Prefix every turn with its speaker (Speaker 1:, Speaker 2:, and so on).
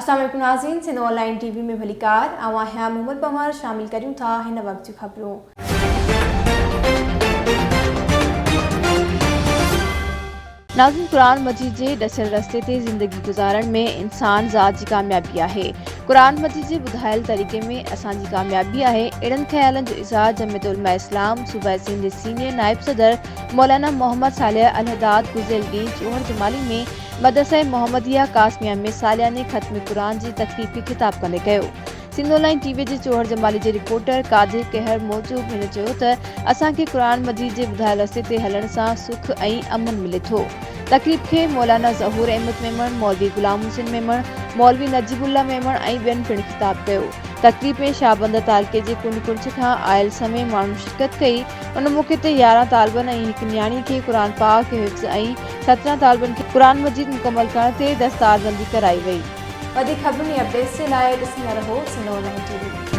Speaker 1: अस्सलाम वालेकुम नाज़रीन, सिंध ऑनलाइन टीवी में भलीकार आवां है मोहम्मद बमर शामिल करूं था हिन वक्त की खबरों।
Speaker 2: नाज़रीन, कुरान मजीद जे ॾसियल रस्ते ते ज़िंदगी गुज़ारण में इंसान ज़ात जी कामयाबी आहे। कुरान मजीद जे ॿुधायल तरीक़े में असांजी कामयाबी आहे। अहिड़नि ख़्यालनि जो इज़हार जमियत उलमा इस्लाम सूबा सिंध जे सीनियर नायब सदर मौलाना मोहम्मद सालेह अल हदाद गुज़िरियल ॾींहुं चोहर जमाली में मदरसा मोहम्मदिया कासमिया में सालियाने ख़त्म कुरान जी तक़रीब खे ख़िताब कंदे कयो। सिंध ऑनलाइन टीवी जे चोहर जमाली जे रिपोर्टर कादिर कहर मौजूब हिन चयो त असांखे कुरान मजीद जे ॿुधायल रस्ते ते हलण सां सुख ऐं अमन मिले थो। तक़रीब खे मौलाना ज़हूर अहमद मेमण, मौलवी गुलाम हुसैन मेमण, मौलवी नजीबुल्ला मेमण ऐं ॿियनि पिणु ख़िताब कयो। तक़रीब में शाहबंद तालके जे कुंड कुंज खां आयल समय माण्हू शिरकत कई। उन मौक़े ते 11 तालिबनि ऐं हिकु न्याणी खे कुरान पाक हिफ्ज़ ऐं 17 तालिबनि खे कुरान मजीद मुकमल करण ते दस्तारबंदी कराई वई।
Speaker 1: वधीक खबरुनि अपडेट्स जे लाइ ॾिसंदा रहो सिंध ऑनलाइन टीवी।